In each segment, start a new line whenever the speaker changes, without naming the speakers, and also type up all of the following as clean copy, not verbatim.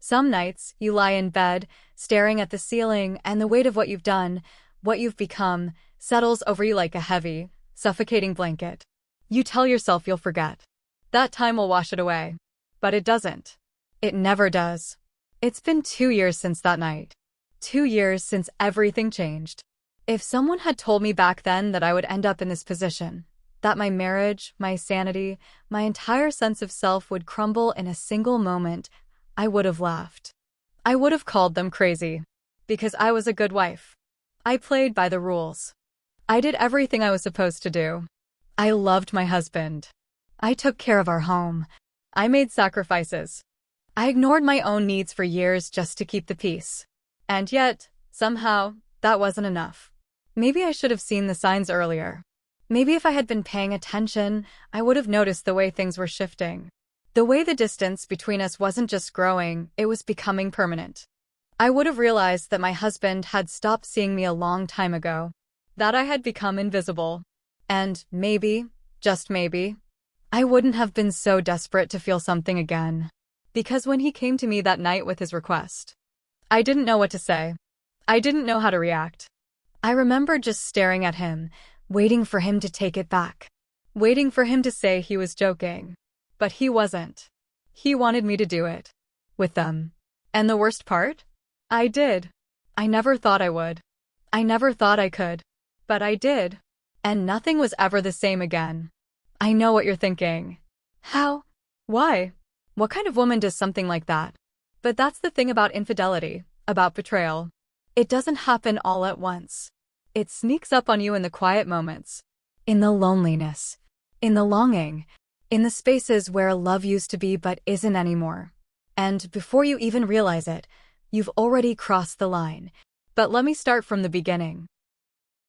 Some nights, you lie in bed, staring at the ceiling, and the weight of what you've done, what you've become, settles over you like a heavy, suffocating blanket. You tell yourself you'll forget. That time will wash it away. But it doesn't. It never does. It's been 2 years since that night. 2 years since everything changed. If someone had told me back then that I would end up in this position, that my marriage, my sanity, my entire sense of self would crumble in a single moment, I would have laughed. I would have called them crazy. Because I was a good wife. I played by the rules. I did everything I was supposed to do. I loved my husband. I took care of our home. I made sacrifices. I ignored my own needs for years just to keep the peace. And yet, somehow, that wasn't enough. Maybe I should have seen the signs earlier. Maybe if I had been paying attention, I would have noticed the way things were shifting. The way the distance between us wasn't just growing, it was becoming permanent. I would have realized that my husband had stopped seeing me a long time ago. That I had become invisible. And maybe, just maybe, I wouldn't have been so desperate to feel something again. Because when he came to me that night with his request, I didn't know what to say. I didn't know how to react. I remember just staring at him, waiting for him to take it back. Waiting for him to say he was joking. But he wasn't. He wanted me to do it. With them. And the worst part? I did. I never thought I would. I never thought I could. But I did. And nothing was ever the same again. I know what you're thinking. How? Why? What kind of woman does something like that? But that's the thing about infidelity, about betrayal. It doesn't happen all at once. It sneaks up on you in the quiet moments. In the loneliness. In the longing. In the spaces where love used to be but isn't anymore. And before you even realize it, you've already crossed the line. But let me start from the beginning.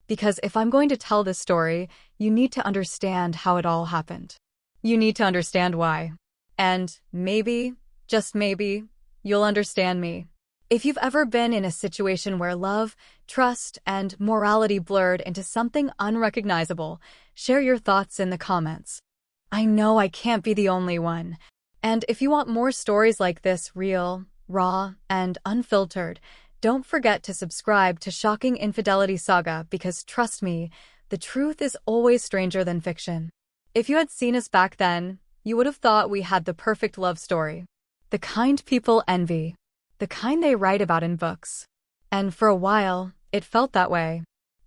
Because if I'm going to tell this story, you need to understand how it all happened. You need to understand why. And maybe, just maybe, you'll understand me. If you've ever been in a situation where love, trust, and morality blurred into something unrecognizable, share your thoughts in the comments. I know I can't be the only one. And if you want more stories like this, real, raw, and unfiltered, don't forget to subscribe to Shocking Infidelity Saga because trust me, the truth is always stranger than fiction. If you had seen us back then, you would have thought we had the perfect love story. The kind people envy. The kind they write about in books. And for a while, it felt that way.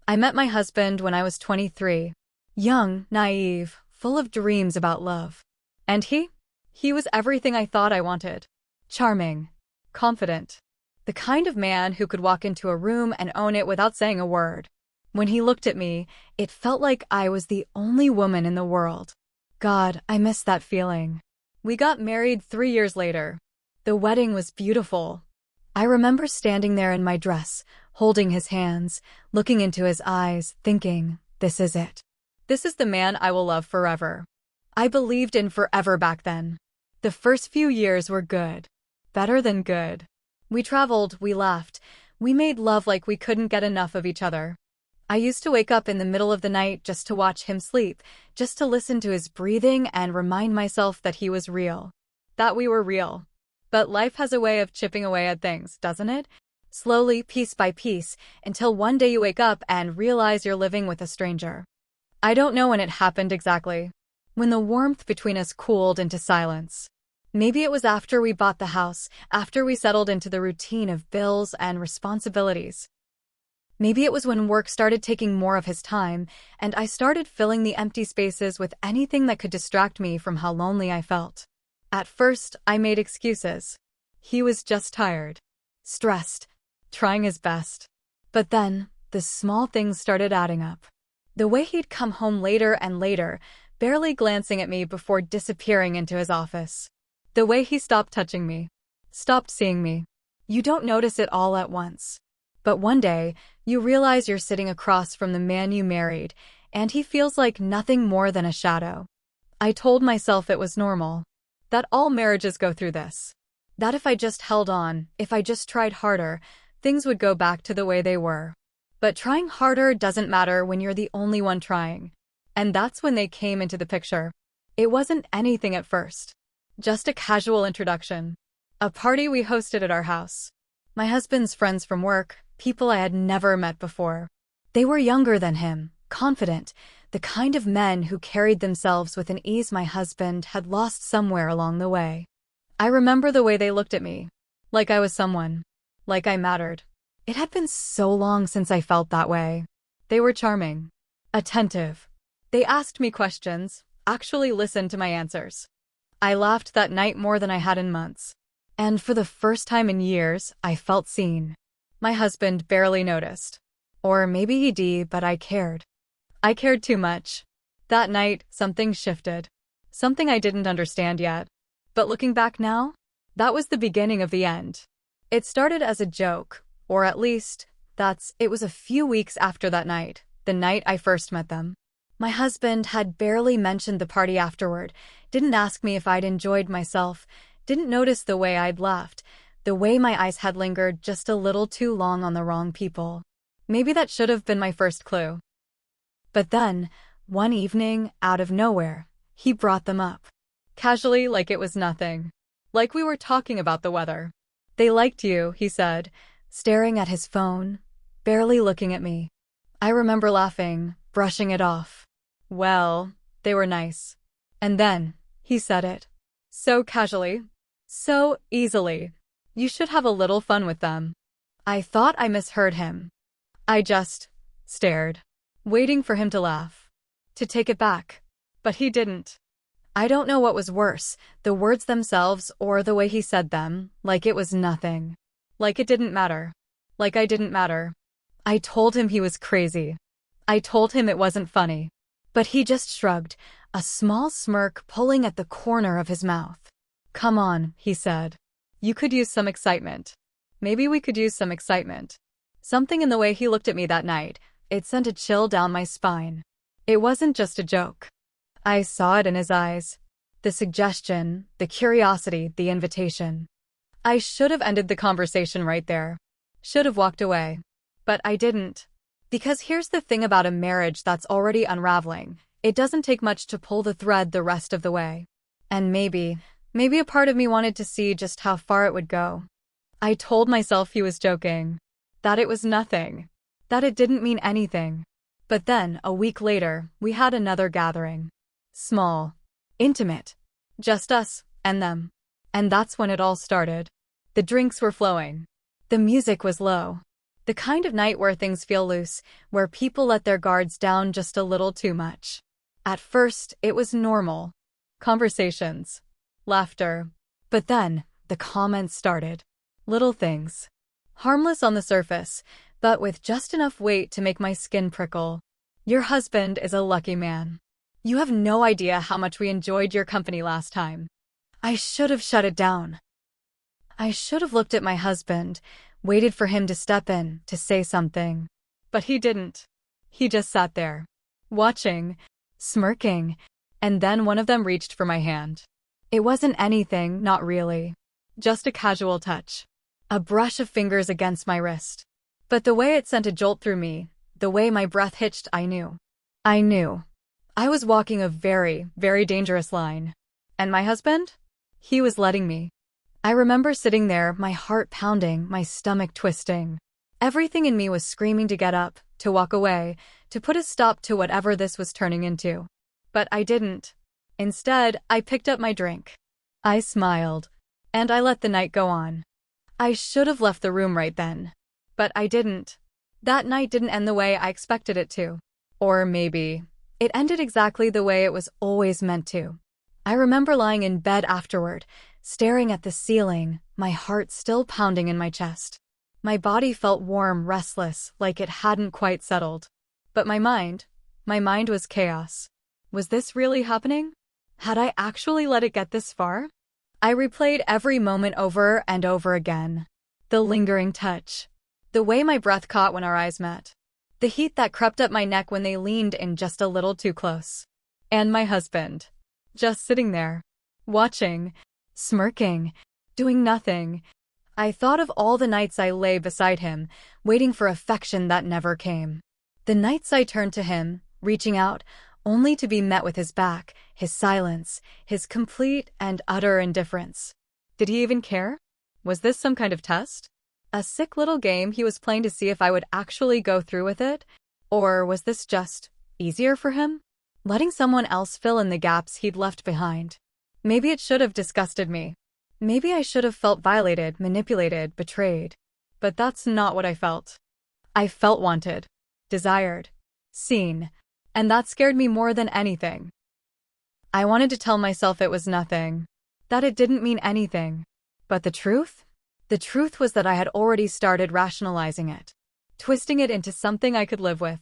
I met my husband when I was 23. Young, naive, full of dreams about love. And he was everything I thought I wanted. Charming. Confident. The kind of man who could walk into a room and own it without saying a word. When he looked at me, it felt like I was the only woman in the world. God, I miss that feeling. We got married 3 years later. The wedding was beautiful. I remember standing there in my dress, holding his hands, looking into his eyes, thinking, this is it. This is the man I will love forever. I believed in forever back then. The first few years were good. Better than good. We traveled, we laughed, we made love like we couldn't get enough of each other. I used to wake up in the middle of the night just to watch him sleep, just to listen to his breathing and remind myself that he was real. That we were real. But life has a way of chipping away at things, doesn't it? Slowly, piece by piece, until one day you wake up and realize you're living with a stranger. I don't know when it happened exactly. When the warmth between us cooled into silence. Maybe it was after we bought the house, after we settled into the routine of bills and responsibilities. Maybe it was when work started taking more of his time, and I started filling the empty spaces with anything that could distract me from how lonely I felt. At first, I made excuses. He was just tired. Stressed. Trying his best. But then, the small things started adding up. The way he'd come home later and later, barely glancing at me before disappearing into his office. The way he stopped touching me. Stopped seeing me. You don't notice it all at once. But one day, you realize you're sitting across from the man you married, and he feels like nothing more than a shadow. I told myself it was normal. That all marriages go through this. That if I just held on, if I just tried harder, things would go back to the way they were. But trying harder doesn't matter when you're the only one trying. And that's when they came into the picture. It wasn't anything at first. Just a casual introduction. A party we hosted at our house. My husband's friends from work, people I had never met before. They were younger than him, confident, the kind of men who carried themselves with an ease my husband had lost somewhere along the way. I remember the way they looked at me. Like I was someone. Like I mattered. It had been so long since I felt that way. They were charming. Attentive. They asked me questions, actually listened to my answers. I laughed that night more than I had in months. And for the first time in years, I felt seen. My husband barely noticed. Or maybe he did, but I cared. I cared too much. That night, something shifted. Something I didn't understand yet. But looking back now, that was the beginning of the end. It started as a joke, or at least, it was a few weeks after that night, the night I first met them. My husband had barely mentioned the party afterward, didn't ask me if I'd enjoyed myself, didn't notice the way I'd laughed, the way my eyes had lingered just a little too long on the wrong people. Maybe that should have been my first clue. But then, one evening, out of nowhere, he brought them up. Casually, like it was nothing. Like we were talking about the weather. They liked you, he said, staring at his phone, barely looking at me. I remember laughing, brushing it off. Well, they were nice. And then, he said it. So casually. So easily. You should have a little fun with them. I thought I misheard him. I just stared, waiting for him to laugh. To take it back. But he didn't. I don't know what was worse, the words themselves or the way he said them, like it was nothing. Like it didn't matter. Like I didn't matter. I told him he was crazy. I told him it wasn't funny. But he just shrugged, a small smirk pulling at the corner of his mouth. Come on, he said. You could use some excitement. Maybe we could use some excitement. Something in the way he looked at me that night, it sent a chill down my spine. It wasn't just a joke. I saw it in his eyes. The suggestion, the curiosity, the invitation. I should have ended the conversation right there. Should have walked away. But I didn't. Because here's the thing about a marriage that's already unraveling. It doesn't take much to pull the thread the rest of the way. And maybe a part of me wanted to see just how far it would go. I told myself he was joking. That it was nothing. That it didn't mean anything. But then, a week later, we had another gathering. Small. Intimate. Just us and them. And that's when it all started. The drinks were flowing. The music was low. The kind of night where things feel loose, where people let their guards down just a little too much. At first, it was normal. Conversations. Laughter. But then, the comments started. Little things. Harmless on the surface, but with just enough weight to make my skin prickle. Your husband is a lucky man. You have no idea how much we enjoyed your company last time. I should have shut it down. I should have looked at my husband, waited for him to step in, to say something. But he didn't. He just sat there, watching, smirking, and then one of them reached for my hand. It wasn't anything, not really. Just a casual touch. A brush of fingers against my wrist. But the way it sent a jolt through me, the way my breath hitched, I knew. I knew. I was walking a very, very dangerous line. And my husband? He was letting me. I remember sitting there, my heart pounding, my stomach twisting. Everything in me was screaming to get up, to walk away, to put a stop to whatever this was turning into. But I didn't. Instead, I picked up my drink. I smiled. And I let the night go on. I should have left the room right then. But I didn't. That night didn't end the way I expected it to. Or maybe it ended exactly the way it was always meant to. I remember lying in bed afterward, staring at the ceiling, my heart still pounding in my chest. My body felt warm, restless, like it hadn't quite settled. But my mind was chaos. Was this really happening? Had I actually let it get this far? I replayed every moment over and over again. The lingering touch. The way my breath caught when our eyes met. The heat that crept up my neck when they leaned in just a little too close. And my husband. Just sitting there. Watching. Smirking. Doing nothing. I thought of all the nights I lay beside him, waiting for affection that never came. The nights I turned to him, reaching out, only to be met with his back, his silence, his complete and utter indifference. Did he even care? Was this some kind of test? A sick little game he was playing to see if I would actually go through with it? Or was this just easier for him? Letting someone else fill in the gaps he'd left behind. Maybe it should have disgusted me. Maybe I should have felt violated, manipulated, betrayed. But that's not what I felt. I felt wanted, desired, seen, and that scared me more than anything. I wanted to tell myself it was nothing, that it didn't mean anything. But the truth? The truth was that I had already started rationalizing it, twisting it into something I could live with.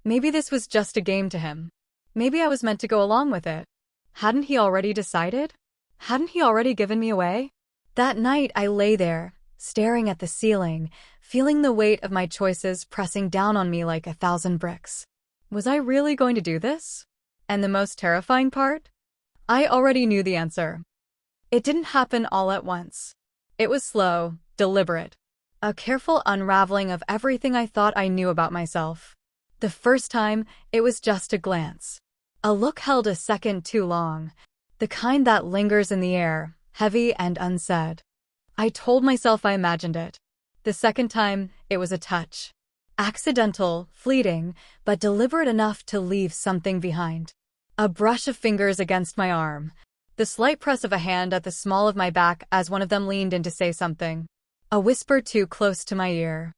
Maybe this was just a game to him. Maybe I was meant to go along with it. Hadn't he already decided? Hadn't he already given me away? That night I lay there, staring at the ceiling, feeling the weight of my choices pressing down on me like 1,000 bricks. Was I really going to do this? And the most terrifying part? I already knew the answer. It didn't happen all at once. It was slow, deliberate. A careful unraveling of everything I thought I knew about myself. The first time, it was just a glance. A look held a second too long. The kind that lingers in the air, heavy and unsaid. I told myself I imagined it. The second time, it was a touch. Accidental, fleeting, but deliberate enough to leave something behind. A brush of fingers against my arm. The slight press of a hand at the small of my back as one of them leaned in to say something. A whisper too close to my ear.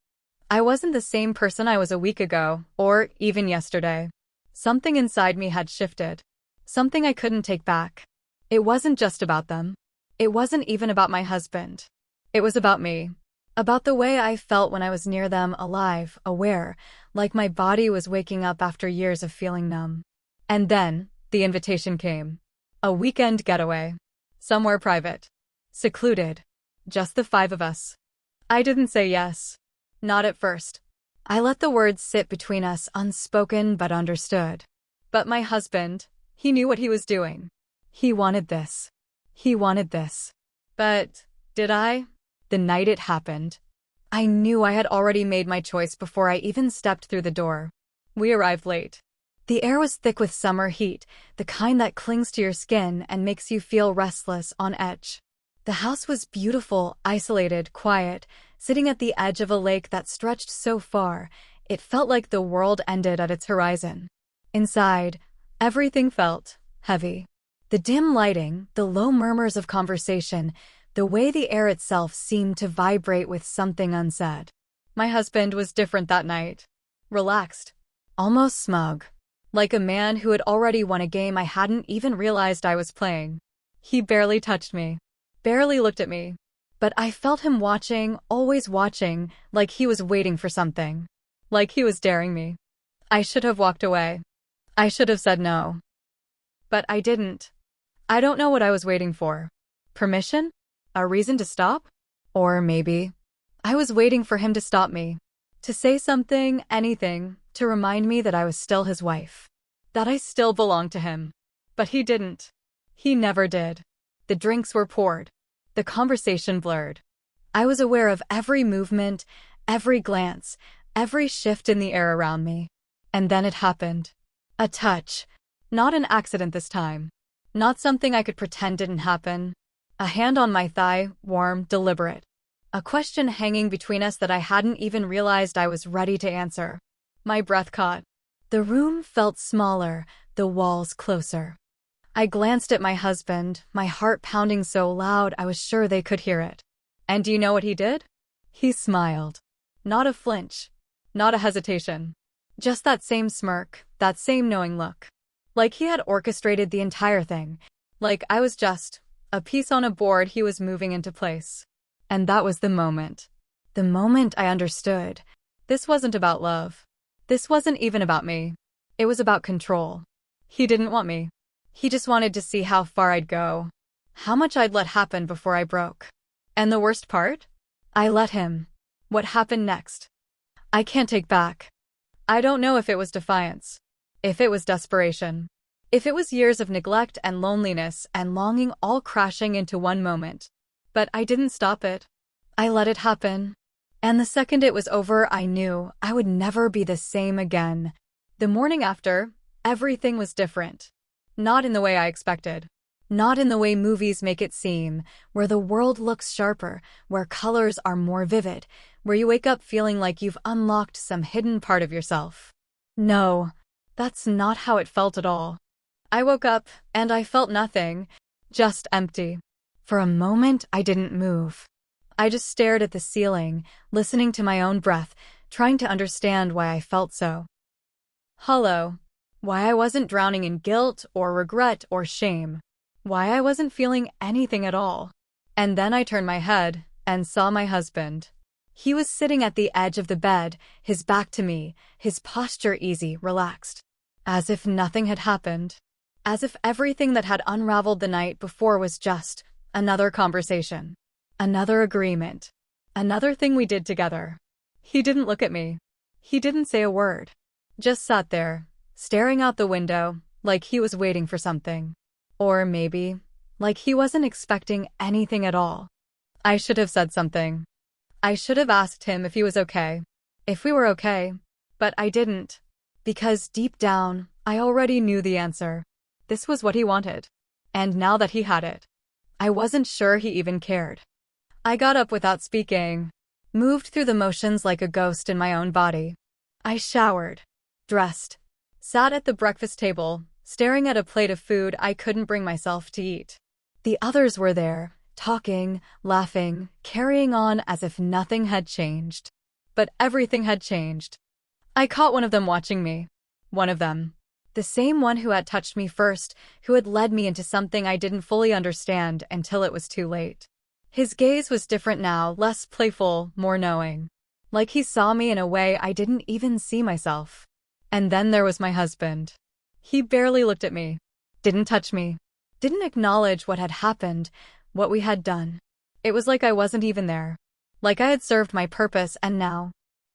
I wasn't the same person I was a week ago, or even yesterday. Something inside me had shifted. Something I couldn't take back. It wasn't just about them. It wasn't even about my husband. It was about me. About the way I felt when I was near them, alive, aware, like my body was waking up after years of feeling numb. And then, the invitation came. A weekend getaway. Somewhere private. Secluded. Just the 5 of us. I didn't say yes. Not at first. I let the words sit between us, unspoken but understood. But my husband, he knew what he was doing. He wanted this. He wanted this. But, did I? The night it happened, I knew I had already made my choice before I even stepped through the door. We arrived late. The air was thick with summer heat, the kind that clings to your skin and makes you feel restless, on edge. The house was beautiful, isolated, quiet, sitting at the edge of a lake that stretched so far, it felt like the world ended at its horizon. Inside, everything felt heavy. The dim lighting, the low murmurs of conversation, the way the air itself seemed to vibrate with something unsaid. My husband was different that night. Relaxed. Almost smug. Like a man who had already won a game I hadn't even realized I was playing. He barely touched me. Barely looked at me. But I felt him watching, always watching, like he was waiting for something. Like he was daring me. I should have walked away. I should have said no. But I didn't. I don't know what I was waiting for. Permission? A reason to stop? Or maybe I was waiting for him to stop me. To say something, anything, to remind me that I was still his wife. That I still belonged to him. But he didn't. He never did. The drinks were poured. The conversation blurred. I was aware of every movement, every glance, every shift in the air around me. And then it happened. A touch. Not an accident this time. Not something I could pretend didn't happen. A hand on my thigh, warm, deliberate. A question hanging between us that I hadn't even realized I was ready to answer. My breath caught. The room felt smaller, the walls closer. I glanced at my husband, my heart pounding so loud I was sure they could hear it. And do you know what he did? He smiled. Not a flinch. Not a hesitation. Just that same smirk, that same knowing look. Like he had orchestrated the entire thing. Like I was just a piece on a board he was moving into place. And that was the moment. The moment I understood. This wasn't about love. This wasn't even about me. It was about control. He didn't want me. He just wanted to see how far I'd go. How much I'd let happen before I broke. And the worst part? I let him. What happened next? I can't take back. I don't know if it was defiance. If it was desperation. If it was years of neglect and loneliness and longing all crashing into one moment. But I didn't stop it. I let it happen. And the second it was over, I knew I would never be the same again. The morning after, everything was different. Not in the way I expected. Not in the way movies make it seem, where the world looks sharper, where colors are more vivid, where you wake up feeling like you've unlocked some hidden part of yourself. No, that's not how it felt at all. I woke up, and I felt nothing, just empty. For a moment, I didn't move. I just stared at the ceiling, listening to my own breath, trying to understand why I felt so hollow. Why I wasn't drowning in guilt or regret or shame. Why I wasn't feeling anything at all. And then I turned my head and saw my husband. He was sitting at the edge of the bed, his back to me, his posture easy, relaxed. As if nothing had happened. As if everything that had unraveled the night before was just another conversation. Another agreement. Another thing we did together. He didn't look at me. He didn't say a word. Just sat there, staring out the window, like he was waiting for something. Or maybe, like he wasn't expecting anything at all. I should have said something. I should have asked him if he was okay. If we were okay. But I didn't. Because deep down, I already knew the answer. This was what he wanted. And now that he had it, I wasn't sure he even cared. I got up without speaking, moved through the motions like a ghost in my own body. I showered, dressed, sat at the breakfast table, staring at a plate of food I couldn't bring myself to eat. The others were there, talking, laughing, carrying on as if nothing had changed. But everything had changed. I caught one of them watching me. One of them. The same one who had touched me first, who had led me into something I didn't fully understand until it was too late. His gaze was different now, less playful, more knowing. Like he saw me in a way I didn't even see myself. And then there was my husband. He barely looked at me, didn't touch me, didn't acknowledge what had happened, what we had done. It was like I wasn't even there. Like I had served my purpose and now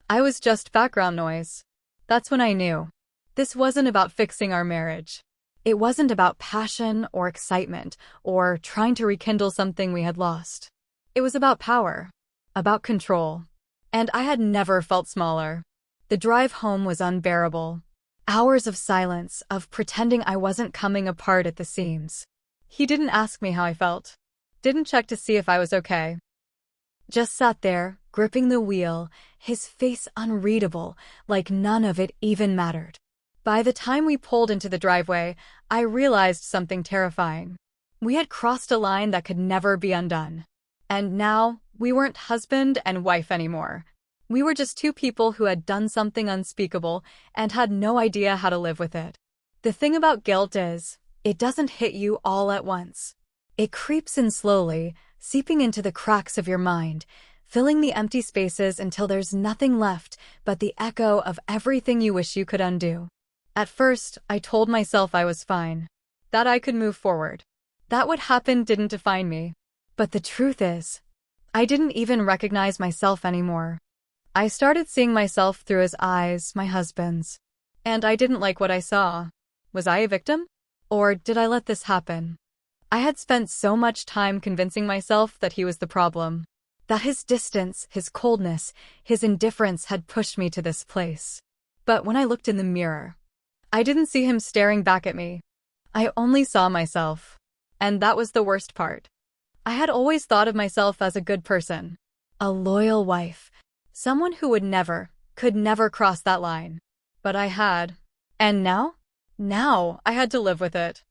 I was just background noise. That's when I knew. This wasn't about fixing our marriage. It wasn't about passion or excitement or trying to rekindle something we had lost. It was about power, about control. And I had never felt smaller. The drive home was unbearable. Hours of silence, of pretending I wasn't coming apart at the seams. He didn't ask me how I felt. Didn't check to see if I was okay. Just sat there, gripping the wheel, his face unreadable, like none of it even mattered. By the time we pulled into the driveway, I realized something terrifying. We had crossed a line that could never be undone. And now, we weren't husband and wife anymore. We were just two people who had done something unspeakable and had no idea how to live with it. The thing about guilt is, it doesn't hit you all at once. It creeps in slowly, seeping into the cracks of your mind, filling the empty spaces until there's nothing left but the echo of everything you wish you could undo. At first, I told myself I was fine, that I could move forward, that what happened didn't define me. But the truth is, I didn't even recognize myself anymore. I started seeing myself through his eyes, my husband's. And I didn't like what I saw. Was I a victim? Or did I let this happen? I had spent so much time convincing myself that he was the problem. That his distance, his coldness, his indifference had pushed me to this place. But when I looked in the mirror, I didn't see him staring back at me. I only saw myself. And that was the worst part. I had always thought of myself as a good person. A loyal wife. Someone who could never cross that line. But I had. And now? Now, I had to live with it.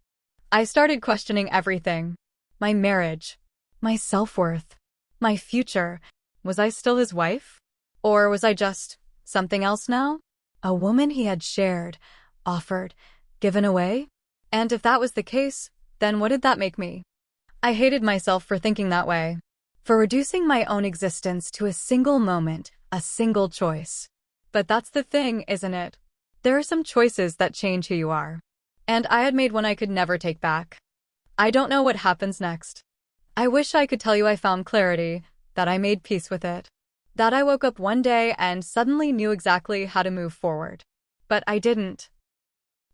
I started questioning everything. My marriage. My self-worth. My future. Was I still his wife? Or was I just something else now? A woman he had shared, offered, given away? And if that was the case, then what did that make me? I hated myself for thinking that way. For reducing my own existence to a single moment, a single choice. But that's the thing, isn't it? There are some choices that change who you are. And I had made one I could never take back. I don't know what happens next. I wish I could tell you I found clarity, that I made peace with it. That I woke up one day and suddenly knew exactly how to move forward. But I didn't.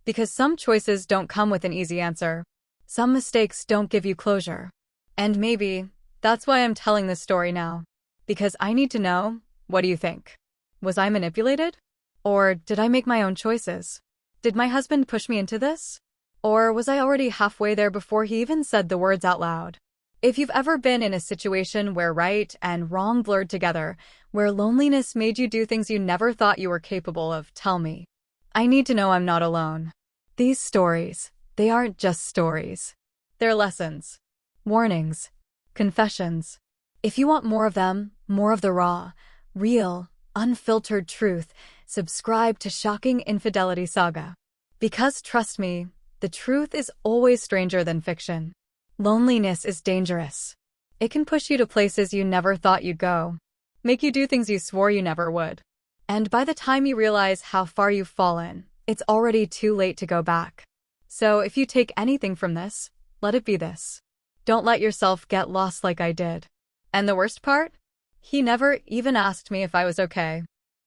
Because some choices don't come with an easy answer. Some mistakes don't give you closure. And maybe that's why I'm telling this story now. Because I need to know, what do you think? Was I manipulated? Or did I make my own choices? Did my husband push me into this? Or was I already halfway there before he even said the words out loud? If you've ever been in a situation where right and wrong blurred together, where loneliness made you do things you never thought you were capable of, tell me. I need to know I'm not alone. These stories, they aren't just stories. They're lessons, warnings, confessions. If you want more of them, more of the raw, real, unfiltered truth, subscribe to Shocking Infidelity Saga. Because trust me, the truth is always stranger than fiction. Loneliness is dangerous. It can push you to places you never thought you'd go, make you do things you swore you never would. And by the time you realize how far you've fallen, it's already too late to go back. So if you take anything from this, let it be this. Don't let yourself get lost like I did. And the worst part? He never even asked me if I was okay.